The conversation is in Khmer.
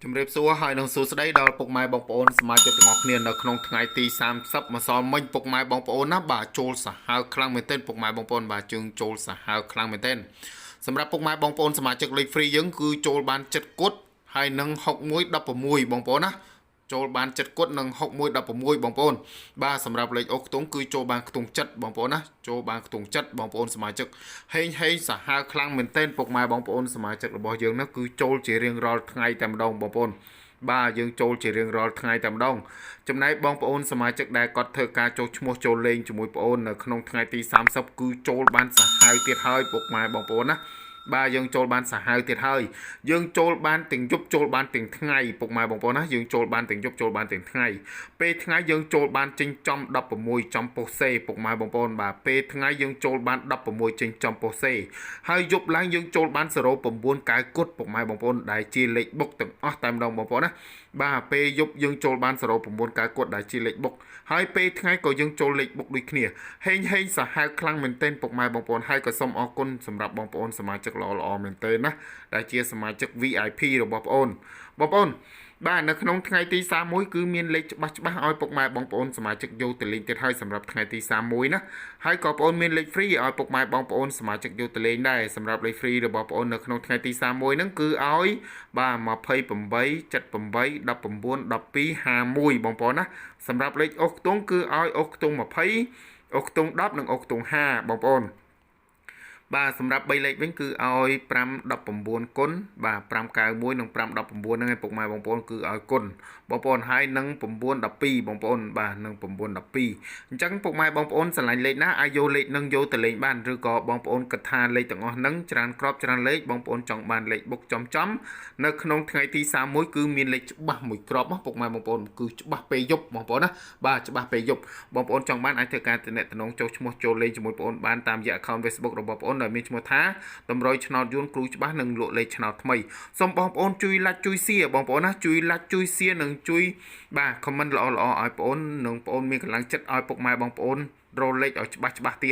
ជំរាបសួរហើយនឹងសួស្តីដល់ពុកម៉ែបងប្អូនសមាជិកទាំងអស់គ្នានៅក្នុងថ្ងៃទី30ម្សិលមិញពុកម៉ែបងប្អូនណាបាទចូលសាហាវខ្លាំងមែនទែនពុកម៉ែបងប្អូនបាទជើងចូលសាហាវខ្លាំងមែនទែនសម្រាប់ពុកម៉ែបងប្អូនសមាជិកលេខ free យើងគឺចូលបាន7គត់ហើយនឹង6116បងប្អូនណាចូលបាន7គត់និង6116បងប្អូនបាទសម្រាប់លេខអូខ្ទង់គឺចូលបានខ្ទង់7បងប្អូនណាចូលបានខ្ទង់7បងប្អូនសមាជិកហេងសាហាវខ្លាំងមែនទែនពុកម៉ែបងប្អូនសមាជិករបស់យើងនោះគឺចូលជារៀងរាល់ថ្ងៃតែម្ដងបងប្អូនបាទយើងចូលជារៀងរាល់ថ្ងៃតែម្ដងចំណែកបងប្អូនសមាជិកដែលគាត់ធ្វើការចូលឈ្មោះចូលលេងជាមួយបងប្អូននៅក្នុងថ្ងៃទី30គឺចូលបានសាហាវទៀតហើយពុកម៉ែបងប្អូនណាបាទយើងចូលបានសាហាវទៀតហើយយើងចូលបានទាំងយប់ចូលបានទាំងថ្ងៃពុកម៉ែបងប្អូនណាយើងចូលបានទាំងយប់ចូលបានទាំងថ្ងៃពេលថ្ងៃយើងចូលបានចេញចំ16ចំប៉ុសសេពុកម៉ែបងប្អូនបាទពេលថ្ងៃយើងចូលបាន16ចេញចំប៉ុសសេហើយយប់ឡើងយើងចូលបាន09កៅគត់ពុកម៉ែបងប្អូនដែលជាលេខបុកទាំងអស់តែម្ដងបងប្អូនណាបាទពេលយប់យើងចូលបាន09កៅគត់ដែលជាលេខបុកហើយពេលថ្ងៃក៏យើងចូលលេខបុកដូចគ្នាហេងសាហាវខ្លាំងមែនទែនពុកម៉ែបងប្អូនហើយក៏សូមអរគុណសម្រាប់បងប្អូនសមាជិកល្អមែនទែនណាដែលជាសមាជិក VIP របស់បងប្អូនបាទនៅក្នុងថ្ងៃទី31គឺមានលេខច្បាស់ឲ្យពុកម៉ែបងប្អូនសមាជិកយកទៅលេងទៀតហើយសម្រាប់ថ្ងៃទី31ណាហើយក៏បងប្អូនមានលេខ free ឲ្យពុកម៉ែបងប្អូនសមាជិកយកទៅលេងដែរសម្រាប់លេខ free របស់បងប្អូននៅក្នុងថ្ងៃទី31ហ្នឹងគឺឲ្យបាទ28 78 19 12 51បងប្អូនណាសម្រាប់លេខអូសខ្ទង់គឺឲ្យអូសខ្ទង់20អូសខ្ទង់10និងអូសខ្ទង់5បងប្អូនបាទសម្រាប់3លេខវិញគឺឲ្យ519គុណបាទ591និង519ហ្នឹងឯងពុកម៉ែបងប្អូនគឺឲ្យគុណបងប្អូនហើយនឹង912បងប្អូនបាទនឹង912អញ្ចឹងពុកម៉ែបងប្អូនស្រឡាញ់លេខណាអាចយកលេខនឹងយកទៅលេងបានឬក៏បងប្អូនគិតថាលេខទាំងអស់ហ្នឹងច្រើនក្របច្រើនលេខបងប្អូនចង់បានលេខបុកចំនៅក្នុងថ្ងៃទី31គឺមានលេខច្បាស់មួយក្របពុកម៉ែបងប្អូនគឺច្បាស់ពេលយប់បងប្អូនណាបាទច្បាស់ពេលយប់បងប្អូនចង់បានអាចធ្វើការទំនាក់ទំនងចូលឈ្មោះចូលលេងជាមួយបងប្អូនបានតាមរយៈ account Facebook របស់បងប្អូនដែលមានឈ្មោះថាតម្រុយឆ្នោតយួនគ្រូច្បាស់និងលក់លេខឆ្នោតថ្មីសូមបងប្អូនជួយ like ជួយ share បងប្អូនណាជួយ like ជួយ share និងជួយបាទ comment ល្អឲ្យបងប្អូននិងបងប្អូនមានកម្លាំងចិត្តឲ្យពុកម៉ែបងប្អូនរកលេខឲ្យច្បាស់ទៀត